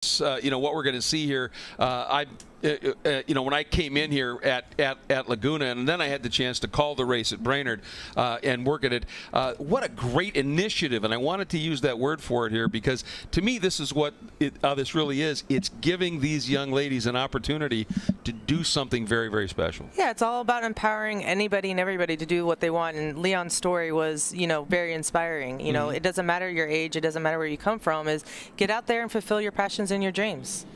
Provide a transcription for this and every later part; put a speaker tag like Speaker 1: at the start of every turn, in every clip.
Speaker 1: What we're going to see here. When I came in here at Laguna, and then I had the chance to call the race at Brainerd and work at it. What a great initiative, and I wanted to use that word for it here because to me this is what this really is. It's giving these young ladies an opportunity to do something very, very special.
Speaker 2: Yeah, it's all about empowering anybody and everybody to do what they want, and Leon's story was, very inspiring. It doesn't matter your age, it doesn't matter where you come from, is get out there and fulfill your passions and your dreams.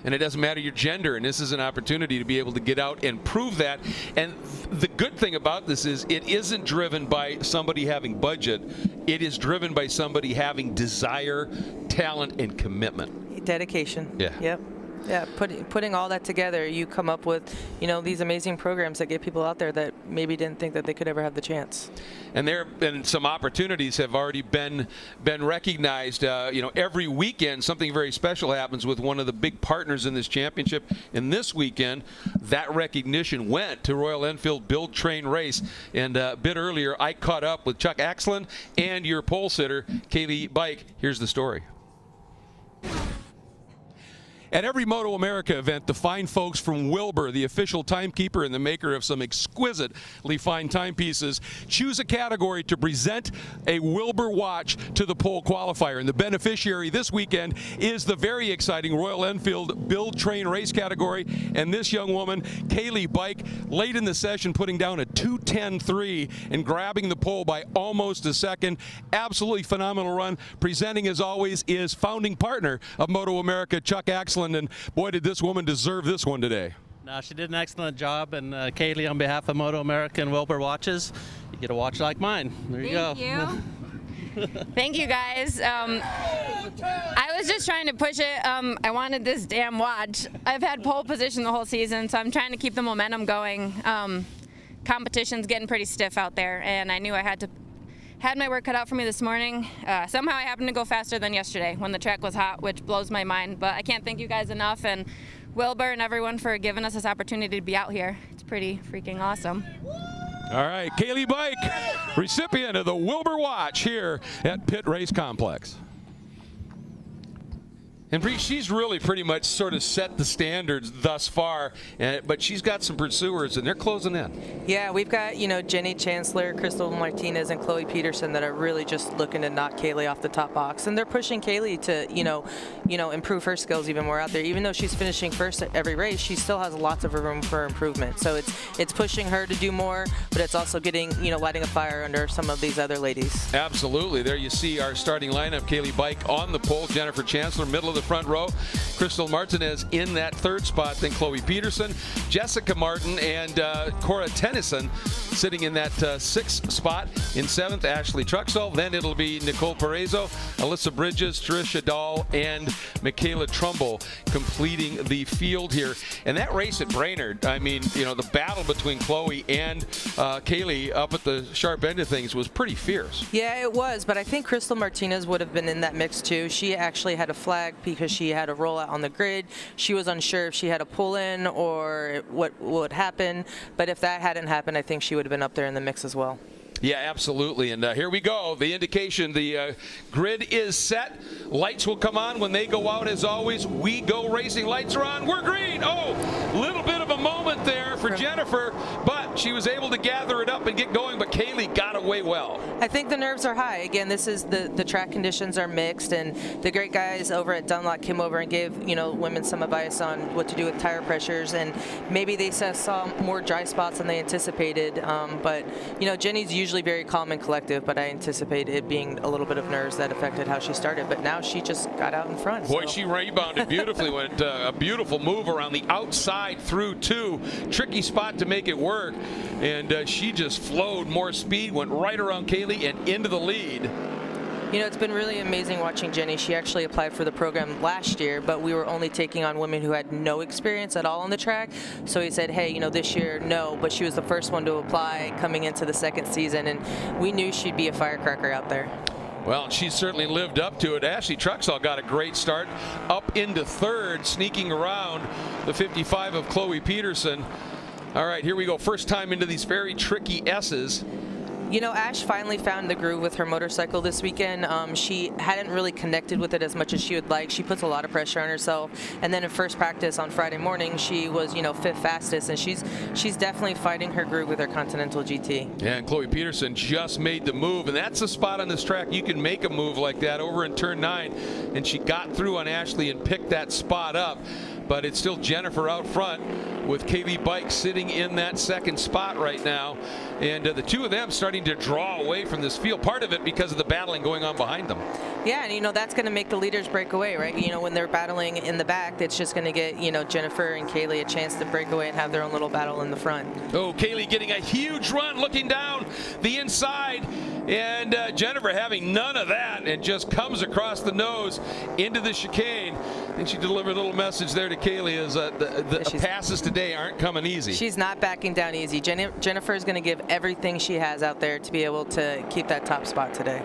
Speaker 1: And it doesn't matter your gender, and this is an opportunity to be able to get out and prove that. And the good thing about this is it isn't driven by somebody having budget. It is driven by somebody having desire, talent, and commitment.
Speaker 2: Dedication.
Speaker 1: Yeah.
Speaker 2: Yep. Yeah, putting all that together, you come up with, these amazing programs that get people out there that maybe didn't think that they could ever have the chance.
Speaker 1: And there have been some opportunities have already been recognized. Every weekend something very special happens with one of the big partners in this championship. And this weekend, that recognition went to Royal Enfield Build Train Race. And a bit earlier, I caught up with Chuck Axland and your pole sitter, Kaylee Bike. Here's the story. At every MotoAmerica event, the fine folks from Wilbur, the official timekeeper and the maker of some exquisitely fine timepieces, choose a category to present a Wilbur watch to the pole qualifier. And the beneficiary this weekend is the very exciting Royal Enfield Build Train Race category. And this young woman, Kaylee Bike, late in the session putting down a 2:10.3 and grabbing the pole by almost a second. Absolutely phenomenal run. Presenting, as always, is founding partner of MotoAmerica, Chuck Axland. And boy, did this woman deserve this one today.
Speaker 3: No, she did an excellent job. And Kaylee, on behalf of MotoAmerica and Wilbur Watches, you get a watch like mine. There you go.
Speaker 4: Thank you. Thank you, guys. I was just trying to push it. I wanted this damn watch. I've had pole position the whole season, so I'm trying to keep the momentum going. Competition's getting pretty stiff out there, and I knew I had my work cut out for me this morning. Somehow I happened to go faster than yesterday when the track was hot, which blows my mind. But I can't thank you guys enough, and Wilbur and everyone for giving us this opportunity to be out here. It's pretty freaking awesome.
Speaker 1: All right, Kaylee Bike, recipient of the Wilbur Watch here at Pitt Race Complex. And Bree, she's really pretty much sort of set the standards thus far, but she's got some pursuers, and they're closing in.
Speaker 2: Yeah, we've got, Jenny Chancellor, Crystal Martinez, and Chloe Peterson that are really just looking to knock Kaylee off the top box. And they're pushing Kaylee to, improve her skills even more out there. Even though she's finishing first at every race, she still has lots of room for improvement. So it's pushing her to do more, but it's also getting, lighting a fire under some of these other ladies.
Speaker 1: Absolutely. There you see our starting lineup. Kaylee Bike on the pole, Jennifer Chancellor, middle of the front row, Crystal Martinez in that third spot, then Chloe Peterson, Jessica Martin, and Cora Tennyson sitting in that sixth spot. In seventh, Ashley Truxell. Then it'll be Nicole Perezzo, Alyssa Bridges, Tricia Dahl, and Michaela Trumbull completing the field here. And that race at Brainerd, I mean, the battle between Chloe and Kaylee up at the sharp end of things was pretty fierce.
Speaker 2: Yeah, it was, but I think Crystal Martinez would have been in that mix too. She actually had a flag because she had a rollout on the grid. She was unsure if she had a pull in or what would happen, but if that hadn't happened, I think she would have been up there in the mix as well.
Speaker 1: Yeah, absolutely. And here we go. The indication, the grid is set. Lights will come on when they go out. As always, we go racing. Lights are on. We're green. Oh, little bit of a moment there for Jennifer, but she was able to gather it up and get going. But Kaylee got away well.
Speaker 2: I think the nerves are high. Again, this is the track conditions are mixed, and the great guys over at Dunlop came over and gave women some advice on what to do with tire pressures, and maybe they saw more dry spots than they anticipated. But Jenny's usually very calm and collective, but I anticipate it being a little bit of nerves that affected how she started. But now she just got out in front.
Speaker 1: Boy, she rebounded beautifully. Went a beautiful move around the outside through two. Tricky spot to make it work. And she just flowed more speed, went right around Kaylee and into the lead.
Speaker 2: It's been really amazing watching Jenny. She actually applied for the program last year, but we were only taking on women who had no experience at all on the track. So he said, hey, this year, no. But she was the first one to apply coming into the second season, and we knew she'd be a firecracker out there.
Speaker 1: Well, she certainly lived up to it. Ashley Truxell got a great start up into third, sneaking around the 55 of Chloe Peterson. All right, here we go. First time into these very tricky S's.
Speaker 2: You know, Ash finally found the groove with her motorcycle this weekend. She hadn't really connected with it as much as she would like. She puts a lot of pressure on herself. And then in first practice on Friday morning, she was, you know, 5th fastest, and she's definitely finding her groove with her Continental GT.
Speaker 1: Yeah, and Chloe Peterson just made the move, and that's a spot on this track you can make a move like that over in turn 9, and she got through on Ashley and picked that spot up. But it's still Jennifer out front with Kaylee Bike sitting in that 2nd spot right now. And the two of them starting to draw away from this field. Part of it because of the battling going on behind them.
Speaker 2: Yeah, and you know, that's going to make the leaders break away, right? You know, when they're battling in the back, it's just going to get, you know, Jennifer and Kaylee a chance to break away and have their own little battle in the front.
Speaker 1: Oh, Kaylee getting a huge run, looking down the inside. And Jennifer having none of that and just comes across the nose into the chicane. I think she delivered a little message there to Kaylee as the passes today aren't coming easy.
Speaker 2: She's not backing down easy. Jennifer is going to give everything she has out there to be able to keep that top spot today.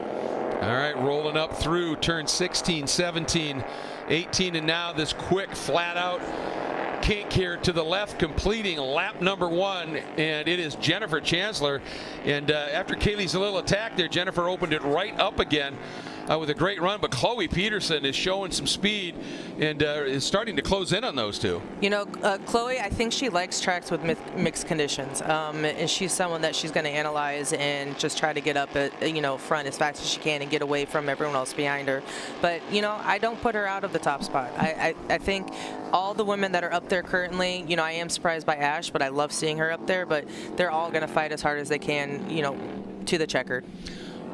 Speaker 1: All right, rolling up through turn 16, 17, 18, and now this quick flat out kink here to the left, completing lap number 1, and it is Jennifer Chancellor. And after Kaylee's little attack there, Jennifer opened it right up again with a great run, but Chloe Peterson is showing some speed and is starting to close in on those two.
Speaker 2: You know, Chloe, I think she likes tracks with mixed conditions, and she's someone that she's going to analyze and just try to get up at, you know, front as fast as she can and get away from everyone else behind her. But, you know, I don't put her out of the top spot. I think all the women that are up there currently, you know, I am surprised by Ash, but I love seeing her up there, but they're all going to fight as hard as they can, you know, to the checkered.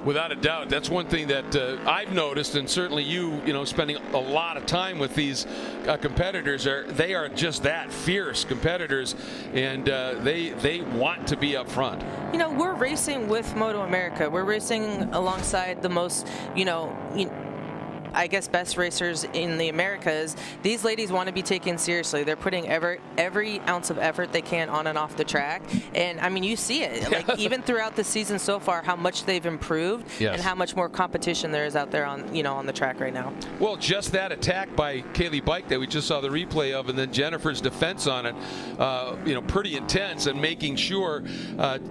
Speaker 1: Without a doubt, that's one thing that I've noticed, and certainly you know, spending a lot of time with these competitors, they are just that fierce competitors, and they want to be up front.
Speaker 2: You know, we're racing with MotoAmerica. We're racing alongside the most, you know, I guess, best racers in the Americas. These ladies want to be taken seriously. They're putting every ounce of effort they can on and off the track. And I mean, you see it, like even throughout the season so far, how much they've improved. Yes. And how much more competition there is out there on, you know, on the track right now.
Speaker 1: Well, just that attack by Kaylee Bike that we just saw the replay of, and then Jennifer's defense on it, you know, pretty intense, and making sure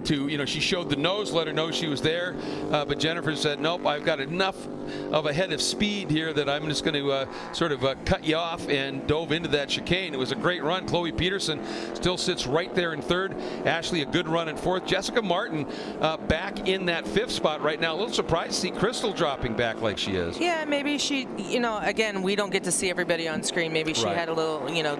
Speaker 1: to, you know, she showed the nose, let her know she was there, but Jennifer said, nope, I've got enough of a head of speed here that I'm just going to sort of cut you off, and dove into that chicane. It was a great run. Chloe Peterson still sits right there in 3rd. Ashley, a good run in 4th. Jessica Martin back in that 5th spot right now. A little surprised to see Crystal dropping back like she is.
Speaker 2: Yeah, maybe she, you know, again, we don't get to see everybody on screen. Maybe she had a little, you know,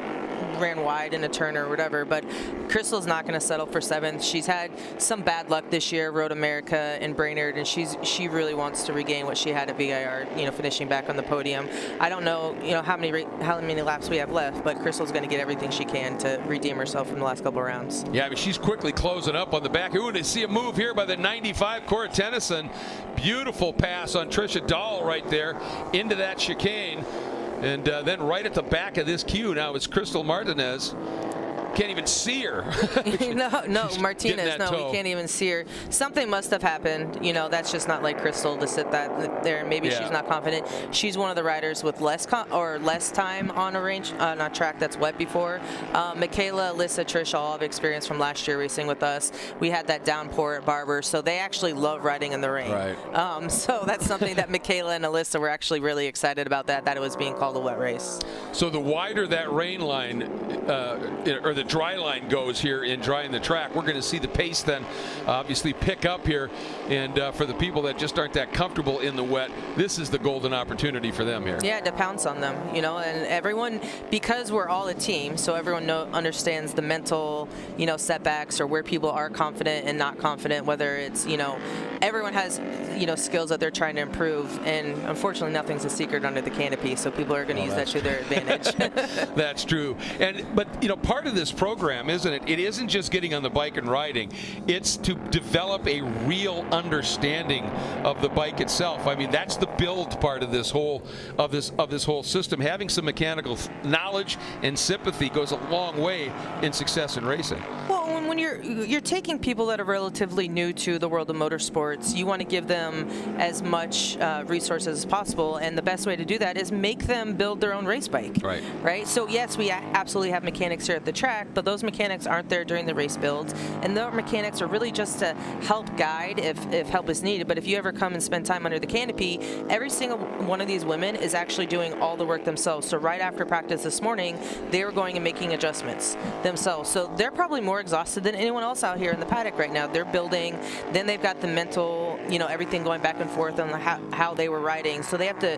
Speaker 2: ran wide in a turn or whatever, but Crystal's not going to settle for 7th. She's had some bad luck this year, MotoAmerica and Brainerd, and she really wants to regain what she had at VIR, you know, finishing back on the podium. I don't know, you know, how many laps we have left, but Crystal's going to get everything she can to redeem herself from the last couple of rounds.
Speaker 1: Yeah, I mean, she's quickly closing up on the back. Ooh, to see a move here by the 95 Cora Tennyson. Beautiful pass on Trisha Dahl right there into that chicane. And then right at the back of this queue now is Crystal Martinez. Can't even see her.
Speaker 2: no, Martinez. No, we can't even see her. Something must have happened. You know, that's just not like Crystal to sit that there. Maybe she's not confident. She's one of the riders with less time on a track that's wet before. Michaela, Alyssa, Trish all have experience from last year racing with us. We had that downpour at Barber, so they actually love riding in the rain. Right. So that's something that Michaela and Alyssa were actually really excited about, that it was being called a wet race.
Speaker 1: So the wider that rain line or the dry line goes here in drying the track, we're going to see the pace then obviously pick up here, and for the people that just aren't that comfortable in the wet, this is the golden opportunity for them here.
Speaker 2: Yeah, to pounce on them, you know, and everyone, because we're all a team, so everyone understands the mental, you know, setbacks or where people are confident and not confident, whether it's, you know, everyone has, you know, skills that they're trying to improve, and unfortunately nothing's a secret under the canopy, so people are going to use that to their advantage.
Speaker 1: That's true. But you know, part of this program, isn't it? It isn't just getting on the bike and riding. It's to develop a real understanding of the bike itself. I mean, that's the build part of this whole whole system. Having some mechanical knowledge and sympathy goes a long way in success in racing.
Speaker 2: Well, Well, when you're taking people that are relatively new to the world of motorsports, you want to give them as much resources as possible, and the best way to do that is make them build their own race bike. Right. So yes, we absolutely have mechanics here at the track, but those mechanics aren't there during the race builds, and those mechanics are really just to help guide if help is needed. But if you ever come and spend time under the canopy, every single one of these women is actually doing all the work themselves. So right after practice this morning, they were going and making adjustments themselves. So they're probably more exhausted than anyone else out here in the paddock right now. They're building, then they've got the mental, everything going back and forth on how they were riding. So they have to,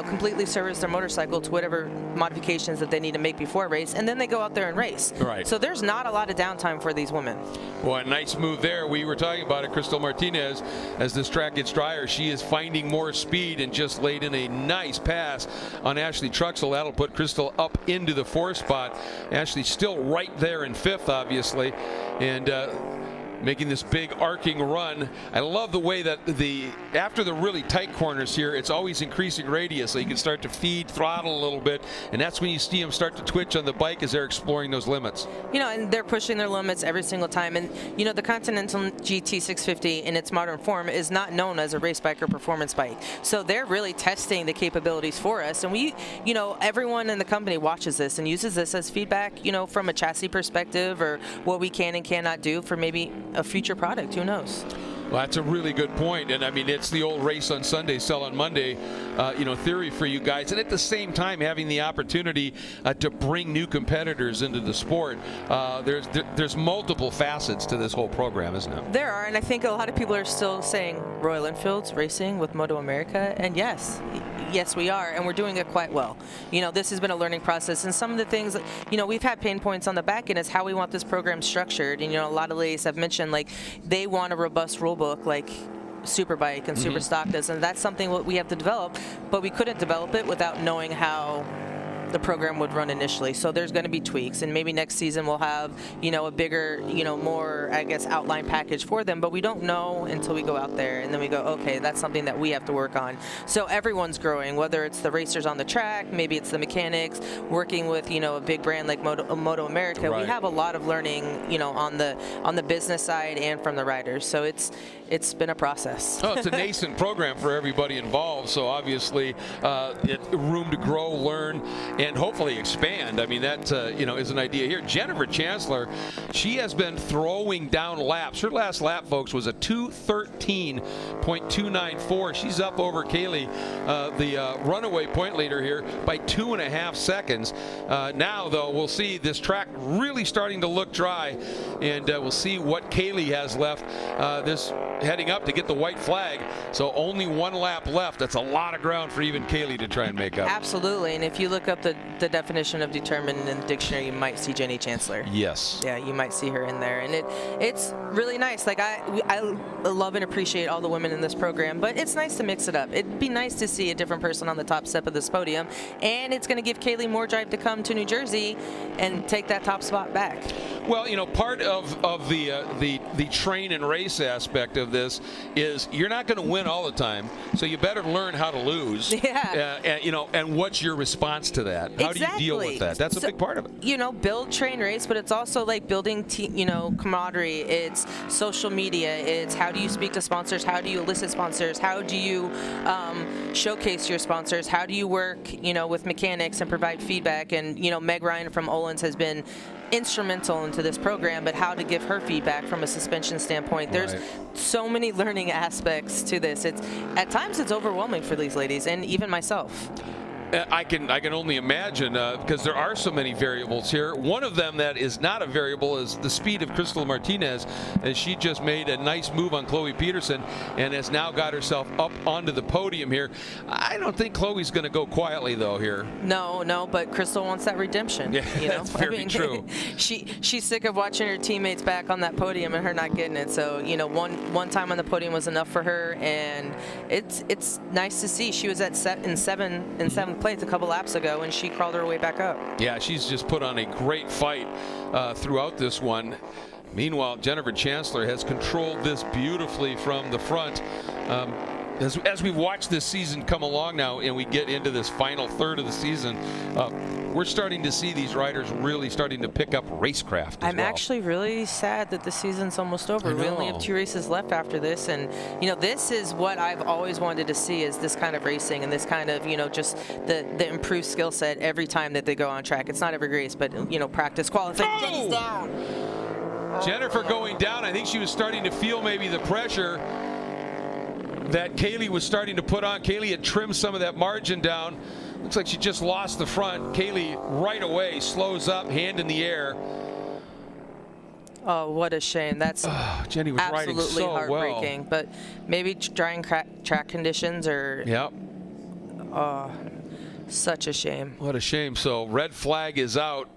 Speaker 2: completely service their motorcycle to whatever modifications that they need to make before a race, and then they go out there and race.
Speaker 1: Right.
Speaker 2: So there's not a lot of downtime for these women.
Speaker 1: Well, a nice move there. We were talking about it, Crystal Martinez, as this track gets drier, she is finding more speed and just laid in a nice pass on Ashley Truxell. That'll put Crystal up into the 4th spot. Ashley still right there in 5th, obviously, and making this big arcing run. I love the way that after the really tight corners here, it's always increasing radius, so you can start to feed throttle a little bit, and that's when you see them start to twitch on the bike as they're exploring those limits.
Speaker 2: And they're pushing their limits every single time. And the Continental GT 650 in its modern form is not known as a race bike or performance bike. So they're really testing the capabilities for us, and we, everyone in the company watches this and uses this as feedback, from a chassis perspective, or what we can and cannot do for maybe a future product. Who knows?
Speaker 1: Well, that's a really good point, and I mean, it's the old race on Sunday, sell on Monday, theory for you guys, and at the same time having the opportunity to bring new competitors into the sport. There's multiple facets to this whole program, isn't it?
Speaker 2: There are, and I think a lot of people are still saying Royal Enfield's racing with MotoAmerica, and yes, we are, and we're doing it quite well. This has been a learning process, and some of the things that, we've had pain points on the back end is how we want this program structured. And a lot of ladies have mentioned, like, they want a robust rule book like Superbike and Super Stock does, and that's something that we have to develop, but we couldn't develop it without knowing how the program would run initially. So there's going to be tweaks, and maybe next season we'll have a bigger, more, I guess, outline package for them, but we don't know until we go out there, and then we go, okay, that's something that we have to work on. So everyone's growing, whether it's the racers on the track, maybe it's the mechanics, working with a big brand like MotoAmerica.
Speaker 1: Right.
Speaker 2: We have a lot of learning on the business side and from the riders. So it's been a process.
Speaker 1: Oh, it's a nascent program for everybody involved, so obviously room to grow, learn, and hopefully expand. I mean, that is an idea here. Jennifer Chancellor, she has been throwing down laps. Her last lap, folks, was a 2:13.294. She's up over Kaylee, the runaway point leader here, by 2.5 seconds. Now, though, we'll see this track really starting to look dry, and we'll see what Kaylee has left. This heading up to get the white flag, so only 1 lap left. That's a lot of ground for even Kaylee to try and make up.
Speaker 2: Absolutely, and if you look up the definition of determined in the dictionary, you might see Jenny Chancellor.
Speaker 1: Yes.
Speaker 2: Yeah, you might see her in there, and it's really nice. Like, I love and appreciate all the women in this program, but it's nice to mix it up. It'd be nice to see a different person on the top step of this podium, and it's going to give Kaylee more drive to come to New Jersey and take that top spot back.
Speaker 1: Well, part of the train and race aspect of this is you're not going to win all the time, so you better learn how to lose.
Speaker 2: Yeah.
Speaker 1: And what's your response to that? How do you deal with that? That's a big part of it.
Speaker 2: Build, train, race, but it's also like building camaraderie. It's social media. It's how do you speak to sponsors? How do you elicit sponsors? How do you showcase your sponsors? How do you work, with mechanics and provide feedback? And, Meg Ryan from Olin's has been instrumental into this program, but how to give her feedback from a suspension standpoint. There's so many learning aspects to this. At times it's overwhelming for these ladies, and even myself.
Speaker 1: I can only imagine, because there are so many variables here. One of them that is not a variable is the speed of Crystal Martinez, as she just made a nice move on Chloe Peterson and has now got herself up onto the podium here. I don't think Chloe's going to go quietly, though, here.
Speaker 2: No, but Crystal wants that redemption.
Speaker 1: Yeah, that's very true.
Speaker 2: She's sick of watching her teammates back on that podium and her not getting it. So, one time on the podium was enough for her, and it's nice to see. She was at seventh place a couple laps ago, and she crawled her way back up.
Speaker 1: Yeah, she's just put on a great fight throughout this one. Meanwhile, Jennifer Chancellor has controlled this beautifully from the front. as we watch this season come along now and we get into this final third of the season, we're starting to see these riders really starting to pick up racecraft as
Speaker 2: I'm
Speaker 1: well.
Speaker 2: actually really sad that the season's almost over. We only have 2 races left after this, and you know, this is what I've always wanted to see, is this kind of racing and this kind of, you know, just the improved skill set every time that they go on track. It's not every race, but you know, practice, qualifying. Jenny's down.
Speaker 1: Jennifer going down. I think she was starting to feel maybe the pressure that Kaylee was starting to put on. Kaylee had trimmed some of that margin down. Looks like she just lost the front. Kaylee right away slows up, hand in the air.
Speaker 2: Oh, what a shame. That's
Speaker 1: Jenny was riding
Speaker 2: absolutely
Speaker 1: so
Speaker 2: heartbreaking.
Speaker 1: well.
Speaker 2: But maybe drying track conditions or
Speaker 1: Yep.
Speaker 2: such a shame.
Speaker 1: What a shame. So red flag is out.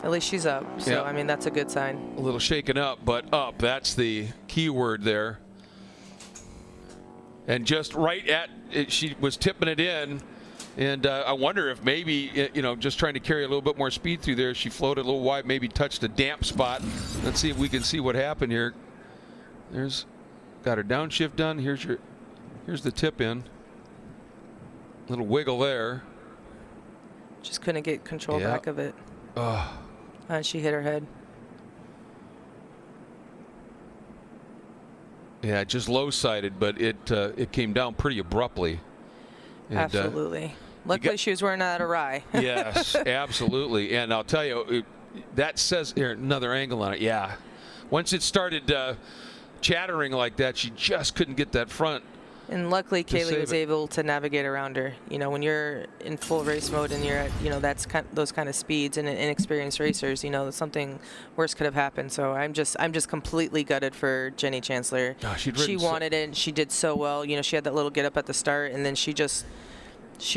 Speaker 2: At least she's up. So,
Speaker 1: Yep.
Speaker 2: I mean, that's a good sign.
Speaker 1: A little shaken up, but up. That's the key word there. And just right at it, she was tipping it in. And I wonder if maybe, you know, just trying to carry a little bit more speed through there, she floated a little wide, maybe touched a damp spot. Let's see if we can see what happened here. There's, got her downshift done. Here's the tip in. Little wiggle there.
Speaker 2: Just couldn't get control back of it. And she hit her head.
Speaker 1: Yeah, just low-sided, but it came down pretty abruptly. And,
Speaker 2: Absolutely. Luckily, she was wearing that awry.
Speaker 1: Yes, absolutely. And I'll tell you, that says here another angle on it. Yeah, once it started chattering like that, she just couldn't get that front.
Speaker 2: And luckily, Kaylee was
Speaker 1: it.
Speaker 2: able to navigate around her. You know, when you're in full race mode and you're at, you know, that's those kind of speeds and inexperienced racers, you know, something worse could have happened. So I'm just completely gutted for Jenny Chancellor.
Speaker 1: Oh,
Speaker 2: she wanted it. She did so well. You know, she had that little get up at the start, and then she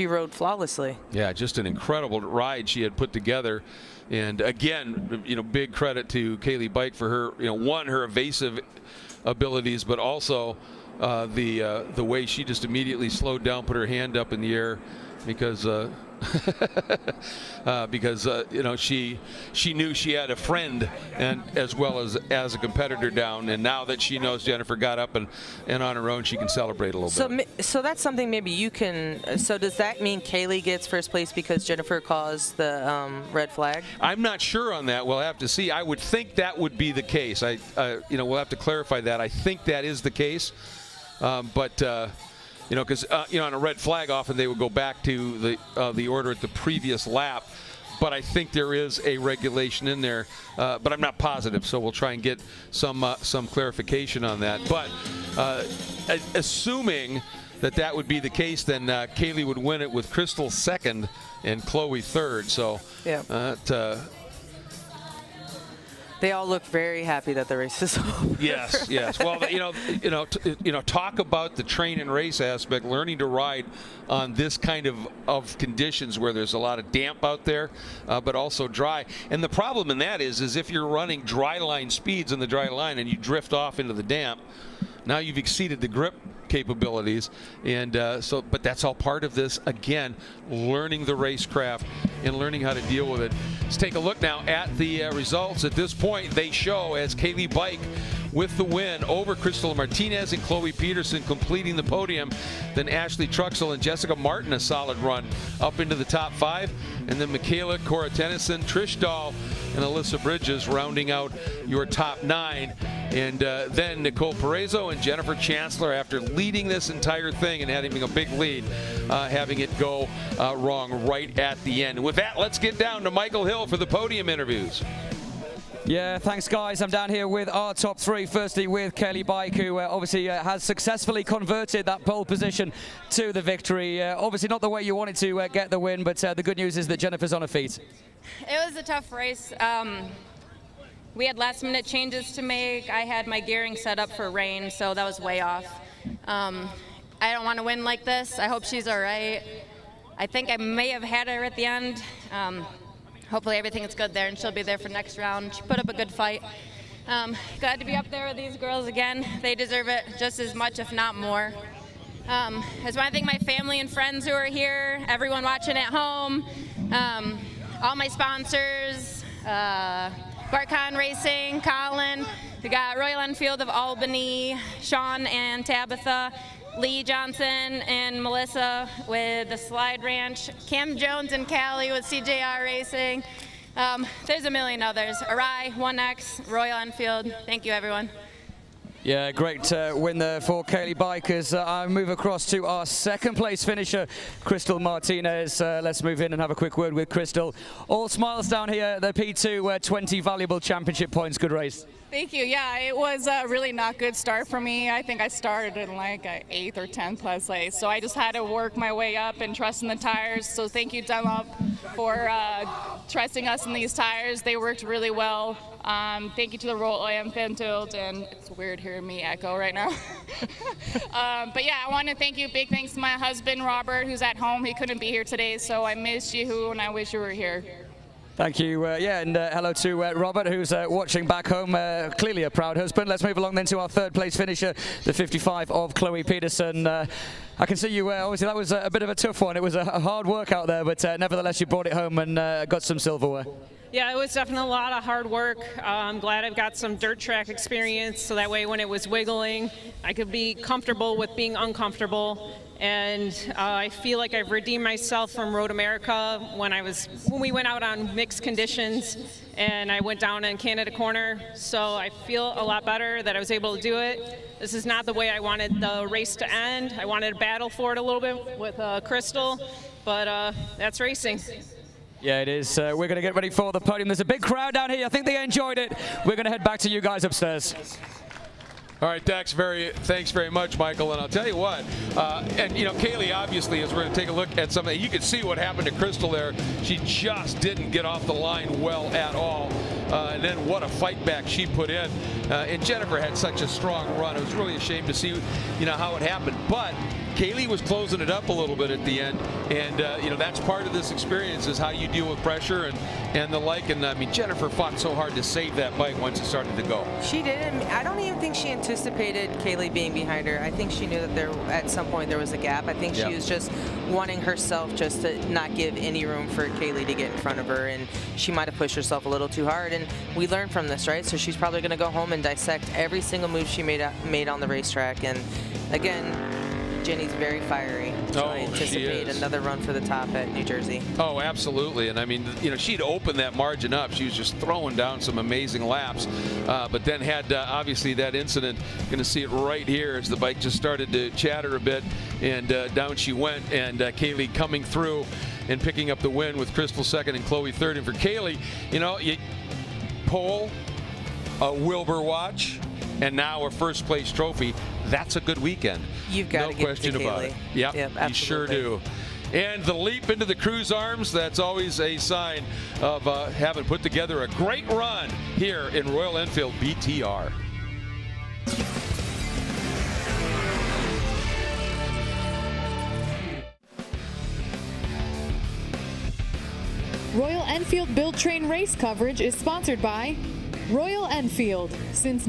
Speaker 2: rode flawlessly.
Speaker 1: Yeah, just an incredible ride she had put together. And again, you know, big credit to Kaylee Bike for her, you know, one, her evasive abilities, but also the way she just immediately slowed down, put her hand up in the air, because you know, she knew she had a friend and as well as a competitor down, and now that she knows Jennifer got up and on her own, she can celebrate a little bit.
Speaker 2: So that's something maybe you can. So does that mean Kaylee gets first place because Jennifer caused the red flag?
Speaker 1: I'm not sure on that. We'll have to see. I would think that would be the case. You know, we'll have to clarify that. I think that is the case, but. You know, because you know, on a red flag, often they would go back to the order at the previous lap. But I think there is a regulation in there, but I'm not positive. So we'll try and get some clarification on that. But assuming that would be the case, then Kaylee would win it with Crystal second and Chloe third. So
Speaker 2: yeah. They all look very happy that the race is over.
Speaker 1: Yes, yes. Well, you know, talk about the train and race aspect. Learning to ride on this kind of conditions where there's a lot of damp out there, but also dry. And the problem in that is if you're running dry line speeds in the dry line and you drift off into the damp, now you've exceeded the grip capabilities, and but that's all part of this, again, learning the racecraft and learning how to deal with it. Let's take a look now at the results. At this point, they show as Kaylee Bike with the win over Crystal Martinez and Chloe Peterson completing the podium. Then Ashley Truxell and Jessica Martin a solid run up into the top 5, and then Michaela, Cora Tennyson, Trish Dahl, and Alyssa Bridges rounding out your top 9. And then Nicole Perezo and Jennifer Chancellor, after leading this entire thing and having a big lead, having it go wrong right at the end. And with that, let's get down to Michael Hill for the podium interviews.
Speaker 5: Yeah, thanks guys. I'm down here with our top 3. Firstly with Kaylee Bike, who obviously has successfully converted that pole position to the victory. Obviously not the way you wanted to get the win, but the good news is that Jennifer's on her feet.
Speaker 4: It was a tough race. We had last minute changes to make. I had my gearing set up for rain, so that was way off. I don't want to win like this. I hope she's all right. I think I may have had her at the end. Hopefully everything is good there and she'll be there for next round. She put up a good fight. Glad to be up there with these girls again. They deserve it just as much, if not more. I just want to thank my family and friends who are here, everyone watching at home, all my sponsors, Barcon Racing, Colin, We got Royal Enfield of Albany, Sean and Tabitha, Lee Johnson and Melissa with the Slide Ranch, Cam Jones and Callie with CJR Racing. There's a million others. Arai, 1X, Royal Enfield. Thank you, everyone.
Speaker 5: Yeah, great win there for Kaylee Bikers. I move across to our second place finisher, Crystal Martinez. Let's move in and have a quick word with Crystal. All smiles down here, the P2, 20 valuable championship points. Good race.
Speaker 6: Thank you. Yeah, it was a really not good start for me. I think I started in like an 8th or 10th place. So I just had to work my way up and trust in the tires. So thank you, Dunlop, for trusting us in these tires. They worked really well. Thank you to the Royal Enfield, and it's weird hearing me echo right now. But yeah, I want to thank you. Big thanks to my husband, Robert, who's at home. He couldn't be here today, so I miss you, and I wish you were here.
Speaker 5: Thank you. Yeah, and hello to Robert, who's watching back home. Clearly a proud husband. Let's move along then to our third place finisher, the 55 of Chloe Peterson. I can see you, obviously that was a bit of a tough one. It was a hard work out there, but nevertheless you brought it home and got some silverware.
Speaker 7: Yeah, it was definitely a lot of hard work. I'm glad I've got some dirt track experience, so that way when it was wiggling, I could be comfortable with being uncomfortable. And I feel like I've redeemed myself from MotoAmerica when we went out on mixed conditions, and I went down in Canada Corner. So I feel a lot better that I was able to do it. This is not the way I wanted the race to end. I wanted to battle for it a little bit with Crystal, but that's racing.
Speaker 5: Yeah, it is. We're going to get ready for the podium. There's a big crowd down here. I think they enjoyed it. We're going to head back to you guys upstairs.
Speaker 1: All right, Dax, thanks very much, Michael. And I'll tell you what, and you know, Kaylee, obviously, as we're going to take a look at something, you can see what happened to Crystal there. She just didn't get off the line well at all. And then what a fight back she put in. And Jennifer had such a strong run. It was really a shame to see, you know, how it happened. But Kaylee was closing it up a little bit at the end, and you know, that's part of this experience, is how you deal with pressure and the like. And I mean, Jennifer fought so hard to save that bike once it started to go.
Speaker 2: She didn't. I don't even think she anticipated Kaylee being behind her. I think she knew that at some point there was a gap. I think she was just wanting herself just to not give any room for Kaylee to get in front of her, and she might have pushed herself a little too hard. And we learned from this, right? So she's probably going to go home and dissect every single move she made on the racetrack. And again, Jenny's very fiery, so I anticipate another run for the top at New Jersey.
Speaker 1: Oh, absolutely. And I mean, you know, she'd opened that margin up. She was just throwing down some amazing laps, but then had obviously that incident. Going to see it right here as the bike just started to chatter a bit, and down she went. And Kaylee coming through and picking up the win with Crystal second and Chloe third. And for Kaylee, you know, pole, a Wilbur watch, and now a first place trophy. That's a good weekend.
Speaker 2: You've got to give it to Kaylee.
Speaker 1: No question about it. Yep, you sure do. And the leap into the crew's arms, that's always a sign of having put together a great run here in Royal Enfield BTR.
Speaker 8: Royal Enfield Build Train race coverage is sponsored by Royal Enfield since